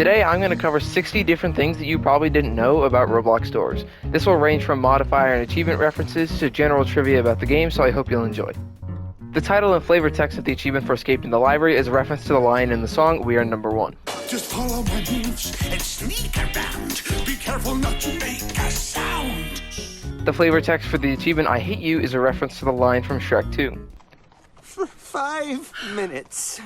Today I'm going to cover 60 different things that you probably didn't know about Roblox doors. This will range from modifier and achievement references to general trivia about the game, so I hope you'll enjoy. The title and flavor text of the achievement for escaping the library is a reference to the line in the song We Are Number One. Just follow my moves and sneak around. Be careful not to make a sound. The flavor text for the achievement I Hate You is a reference to the line from Shrek 2. For 5 minutes.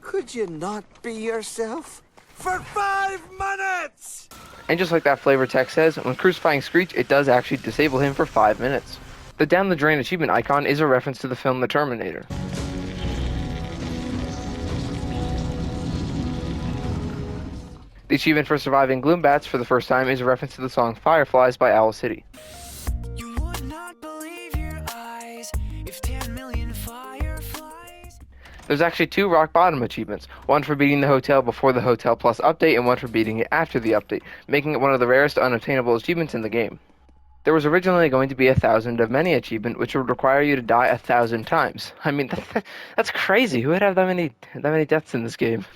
Could you not be yourself? For 5 minutes! And just like that flavor text says, when crucifying Screech, it does actually disable him for 5 minutes. The Down the Drain achievement icon is a reference to the film The Terminator. The achievement for surviving gloom bats for the first time is a reference to the song Fireflies by Owl City. You would not believe your eyes if 10 million fireflies. There's actually 2 rock bottom achievements, one for beating the hotel before the Hotel Plus update and one for beating it after the update, making it one of the rarest unobtainable achievements in the game. There was originally going to be a 1,000 of many achievement, which would require you to die 1,000 times. I mean, that's crazy. Who would have that many deaths in this game?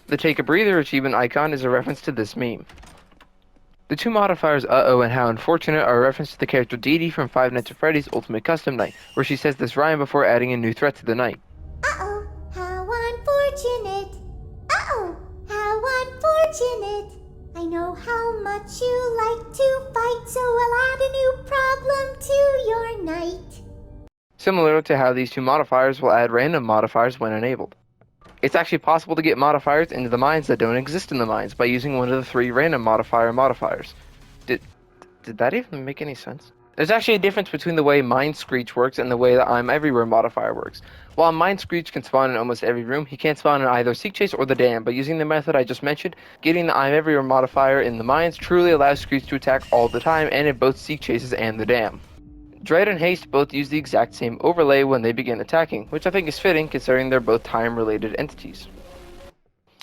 The Take a Breather achievement icon is a reference to this meme. The 2 modifiers Uh-oh and How Unfortunate are a reference to the character Dee Dee from Five Nights at Freddy's Ultimate Custom Night, where she says this rhyme before adding a new threat to the night. Uh-oh, how unfortunate. Uh-oh, how unfortunate. I know how much you like to fight, so I'll add a new problem to your night. Similar to how these 2 modifiers will add random modifiers when enabled. It's actually possible to get modifiers into the mines that don't exist in the mines by using one of the 3 random modifiers. Did that even make any sense? There's actually a difference between the way Mind Screech works and the way the I'm Everywhere modifier works. While Mind Screech can spawn in almost every room, he can't spawn in either Seek Chase or the Dam, but using the method I just mentioned, getting the I'm Everywhere modifier in the mines truly allows Screech to attack all the time and in both Seek Chases and the Dam. Dread and Haste both use the exact same overlay when they begin attacking, which I think is fitting considering they're both time-related entities.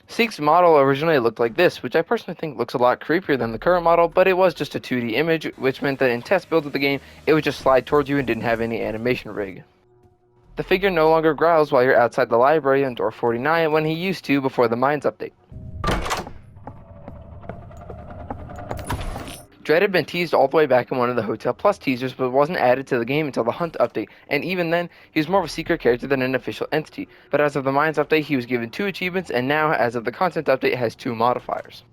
Seek's model originally looked like this, which I personally think looks a lot creepier than the current model, but it was just a 2D image, which meant that in test builds of the game, it would just slide towards you and didn't have any animation rig. The figure no longer growls while you're outside the library on door 49 when he used to before the Mines update. Dread had been teased all the way back in one of the Hotel Plus teasers, but wasn't added to the game until the Hunt update, and even then, he was more of a secret character than an official entity, but as of the Mines update, he was given 2 achievements, and now, as of the Content update, has 2 modifiers.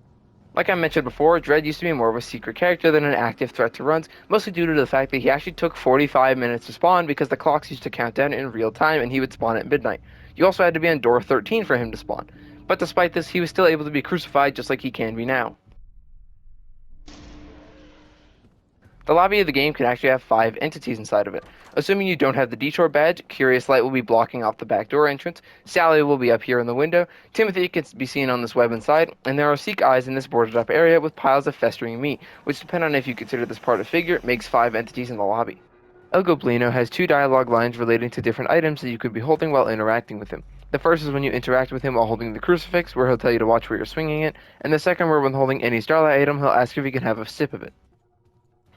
Like I mentioned before, Dread used to be more of a secret character than an active threat to runs, mostly due to the fact that he actually took 45 minutes to spawn because the clocks used to count down in real time and he would spawn at midnight. You also had to be on door 13 for him to spawn. But despite this, he was still able to be crucified just like he can be now. The lobby of the game can actually have 5 entities inside of it. Assuming you don't have the Detour badge, Curious Light will be blocking off the back door entrance, Sally will be up here in the window, Timothy can be seen on this web inside, and there are Seek Eyes in this boarded up area with piles of festering meat, which depending on if you consider this part a figure, makes 5 entities in the lobby. El Goblino has 2 dialogue lines relating to different items that you could be holding while interacting with him. The first is when you interact with him while holding the crucifix, where he'll tell you to watch where you're swinging it, and the second where when holding any Starlight item, he'll ask if you can have a sip of it.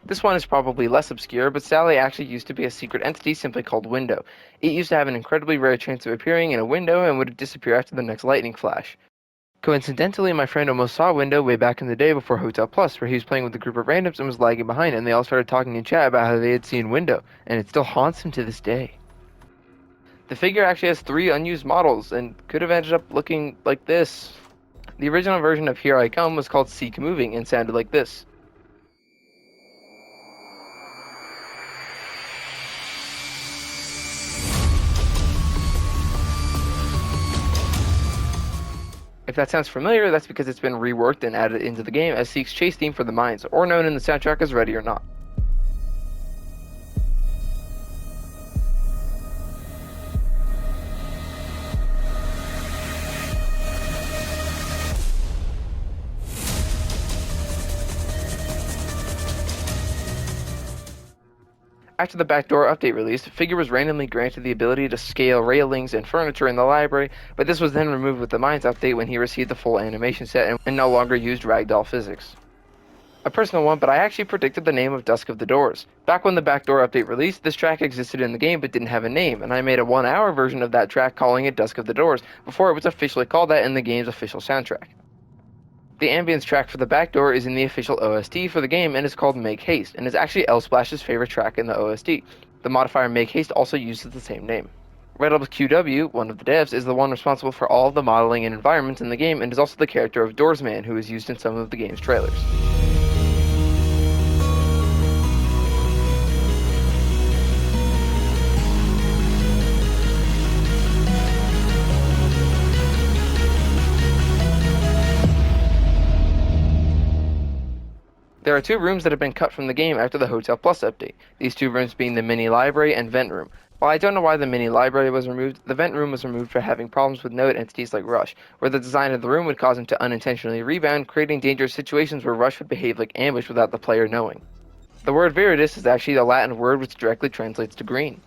This one is probably less obscure, but Sally actually used to be a secret entity simply called Window. It used to have an incredibly rare chance of appearing in a window and would disappear after the next lightning flash. Coincidentally, my friend almost saw Window way back in the day before Hotel Plus, where he was playing with a group of randoms and was lagging behind, and they all started talking in chat about how they had seen Window, and it still haunts him to this day. The figure actually has 3 unused models, and could have ended up looking like this. The original version of Here I Come was called Seek Moving, and sounded like this. If that sounds familiar, that's because it's been reworked and added into the game as Seek's chase theme for the mines, or known in the soundtrack as Ready or Not. After the backdoor update release, Figure was randomly granted the ability to scale railings and furniture in the library, but this was then removed with the Mines update when he received the full animation set and no longer used ragdoll physics. A personal one, but I actually predicted the name of Dusk of the Doors. Back when the backdoor update released, this track existed in the game but didn't have a name, and I made a 1-hour version of that track calling it Dusk of the Doors, before it was officially called that in the game's official soundtrack. The ambience track for the back door is in the official OST for the game and is called Make Haste, and is actually L-Splash's favorite track in the OST. The modifier Make Haste also uses the same name. Redup's QW, one of the devs, is the one responsible for all of the modeling and environments in the game and is also the character of Doorsman, who is used in some of the game's trailers. There are 2 rooms that have been cut from the game after the Hotel Plus update, these 2 rooms being the mini library and vent room. While I don't know why the mini library was removed, the vent room was removed for having problems with node entities like Rush, where the design of the room would cause him to unintentionally rebound, creating dangerous situations where Rush would behave like ambush without the player knowing. The word Viridis is actually a Latin word which directly translates to green.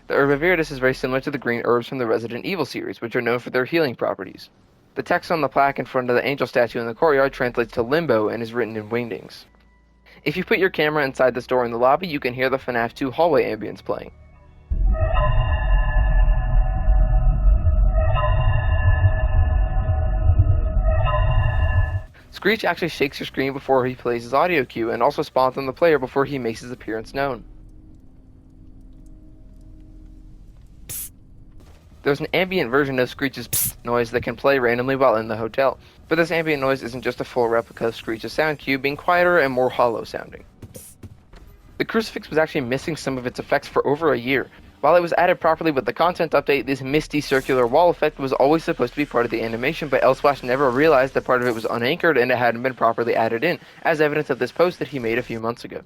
The herb of Viridis is very similar to the green herbs from the Resident Evil series, which are known for their healing properties. The text on the plaque in front of the angel statue in the courtyard translates to Limbo and is written in wingdings. If you put your camera inside this door in the lobby, you can hear the FNaF 2 hallway ambience playing. Screech actually shakes your screen before he plays his audio cue, and also spawns on the player before he makes his appearance known. There's an ambient version of Screech's psst noise that can play randomly while in the hotel, but this ambient noise isn't just a full replica of Screech's sound cue, being quieter and more hollow sounding. The crucifix was actually missing some of its effects for over a year. While it was added properly with the content update, this misty circular wall effect was always supposed to be part of the animation, but L-Splash never realized that part of it was unanchored and it hadn't been properly added in, as evidence of this post that he made a few months ago.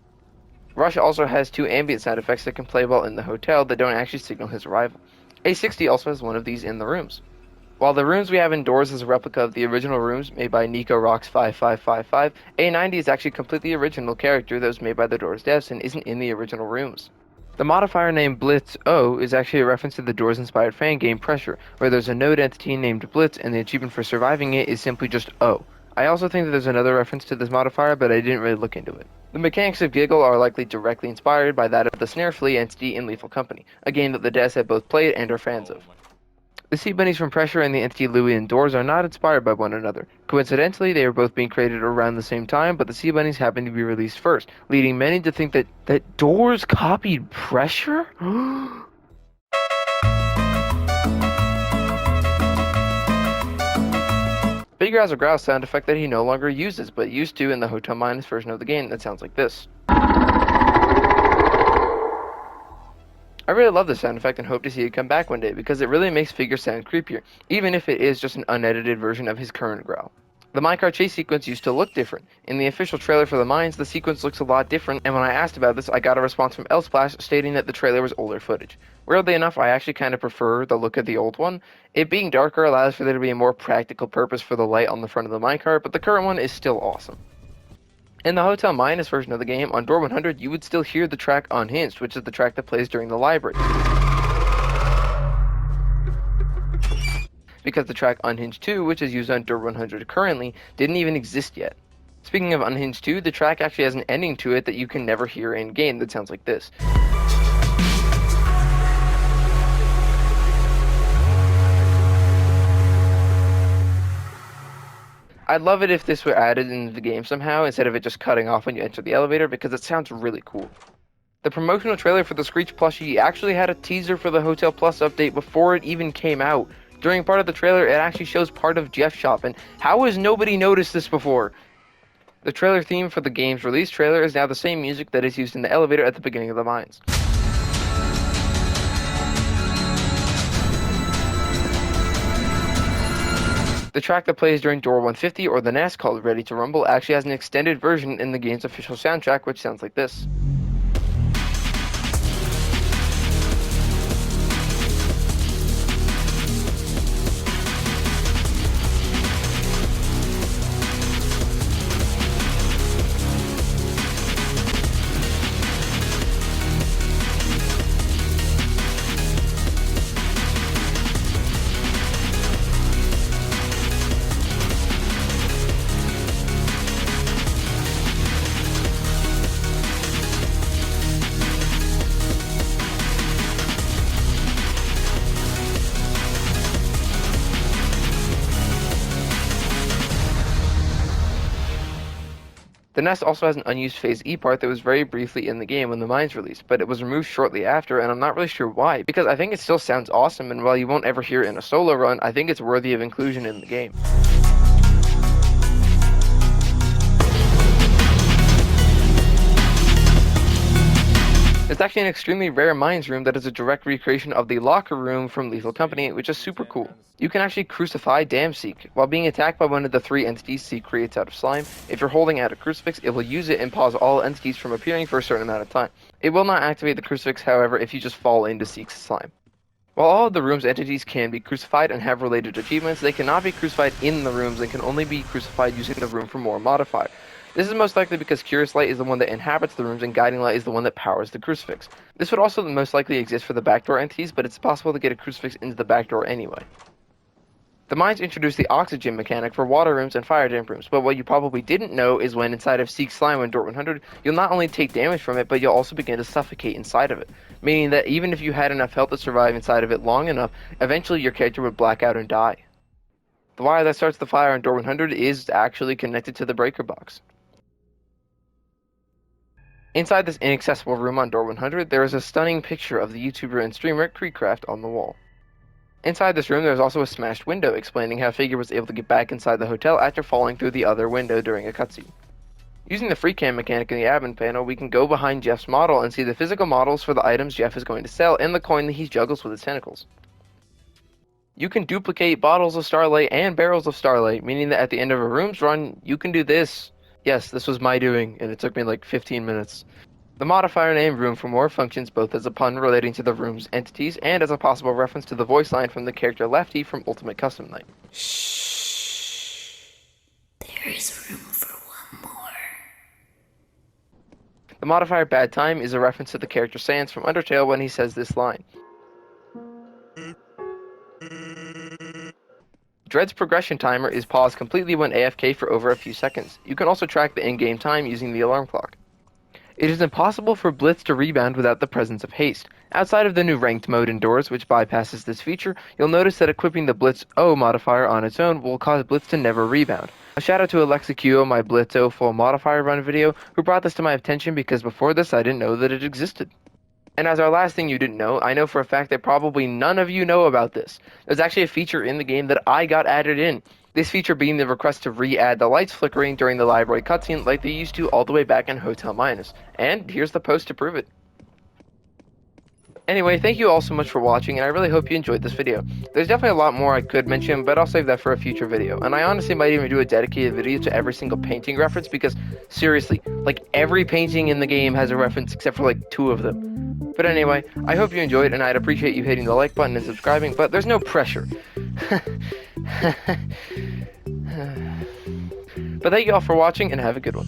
Rush also has 2 ambient sound effects that can play while in the hotel that don't actually signal his arrival. A60 also has one of these in the rooms. While the rooms we have indoors is a replica of the original rooms made by Nico Rocks 5555, A90 is actually a completely original character that was made by the Doors devs and isn't in the original rooms. The modifier named Blitz O is actually a reference to the Doors-inspired fan game Pressure, where there's a node entity named Blitz and the achievement for surviving it is simply just O. I also think that there's another reference to this modifier, but I didn't really look into it. The mechanics of Giggle are likely directly inspired by that of the Snare Flea entity in Lethal Company, a game that the devs have both played and are fans of. The sea bunnies from Pressure and the entity Louie and Doors are not inspired by one another. Coincidentally, they are both being created around the same time, but the sea bunnies happen to be released first, leading many to think that Doors copied Pressure? Bigger has a growl sound effect that he no longer uses, but used to in the Hotel Minus version of the game that sounds like this. I really love this sound effect and hope to see it come back one day because it really makes Figure sound creepier, even if it is just an unedited version of his current growl. The minecart chase sequence used to look different. In the official trailer for the mines, the sequence looks a lot different, and when I asked about this, I got a response from L-Splash stating that the trailer was older footage. Weirdly enough, I actually kind of prefer the look of the old one. It being darker allows for there to be a more practical purpose for the light on the front of the minecart, but the current one is still awesome. In the Hotel Minus version of the game, on door 100, you would still hear the track Unhinged, which is the track that plays during the library. Because the track Unhinged 2, which is used on door 100 currently, didn't even exist yet. Speaking of Unhinged 2, the track actually has an ending to it that you can never hear in-game that sounds like this. I'd love it if this were added into the game somehow, instead of it just cutting off when you enter the elevator, because it sounds really cool. The promotional trailer for the Screech plushie actually had a teaser for the Hotel Plus update before it even came out. During part of the trailer, it actually shows part of Jeff's shop, and how has nobody noticed this before? The trailer theme for the game's release trailer is now the same music that is used in the elevator at the beginning of the mines. The track that plays during door 150, or the NAS called Ready to Rumble, actually has an extended version in the game's official soundtrack, which sounds like this. The nest also has an unused Phase E part that was very briefly in the game when the mines released, but it was removed shortly after, and I'm not really sure why, because I think it still sounds awesome, and while you won't ever hear it in a solo run, I think it's worthy of inclusion in the game. It's actually an extremely rare mines room that is a direct recreation of the locker room from Lethal Company, which is super cool. You can actually crucify Damseek. While being attacked by one of the 3 entities Seek creates out of slime, if you're holding out a crucifix, it will use it and pause all entities from appearing for a certain amount of time. It will not activate the crucifix, however, if you just fall into Seek's slime. While all of the room's entities can be crucified and have related achievements, they cannot be crucified in the rooms and can only be crucified using the Room for More modifier. This is most likely because Curious Light is the one that inhabits the rooms and Guiding Light is the one that powers the crucifix. This would also most likely exist for the backdoor entities, but it's possible to get a crucifix into the backdoor anyway. The mines introduced the oxygen mechanic for water rooms and fire damp rooms, but what you probably didn't know is when inside of Seek Slime in Door 100, you'll not only take damage from it, but you'll also begin to suffocate inside of it. Meaning that even if you had enough health to survive inside of it long enough, eventually your character would black out and die. The wire that starts the fire in Door 100 is actually connected to the breaker box. Inside this inaccessible room on Door 100, there is a stunning picture of the YouTuber and streamer Creekcraft on the wall. Inside this room, there is also a smashed window explaining how Figure was able to get back inside the hotel after falling through the other window during a cutscene. Using the free cam mechanic in the admin panel, we can go behind Jeff's model and see the physical models for the items Jeff is going to sell and the coin that he juggles with his tentacles. You can duplicate bottles of Starlight and barrels of Starlight, meaning that at the end of a room's run, you can do this. Yes, this was my doing, and it took me like 15 minutes. The modifier name Room for More functions both as a pun relating to the room's entities and as a possible reference to the voice line from the character Lefty from Ultimate Custom Night. Shh. There is room for one more. The modifier Bad Time is a reference to the character Sans from Undertale when he says this line. Dread's progression timer is paused completely when AFK for over a few seconds. You can also track the in-game time using the alarm clock. It is impossible for Blitz to rebound without the presence of haste. Outside of the new ranked mode indoors, which bypasses this feature, you'll notice that equipping the Blitz O modifier on its own will cause Blitz to never rebound. A shout out to Alexa Q, my Blitz O full modifier run video, who brought this to my attention because before this I didn't know that it existed. And as our last thing you didn't know, I know for a fact that probably none of you know about this. There's actually a feature in the game that I got added in. This feature being the request to re-add the lights flickering during the library cutscene like they used to all the way back in Hotel Minus. And here's the post to prove it. Anyway, thank you all so much for watching, and I really hope you enjoyed this video. There's definitely a lot more I could mention, but I'll save that for a future video. And I honestly might even do a dedicated video to every single painting reference, because seriously, like every painting in the game has a reference except for like 2 of them. But anyway, I hope you enjoyed, and I'd appreciate you hitting the like button and subscribing, but there's no pressure. But thank you all for watching, and have a good one.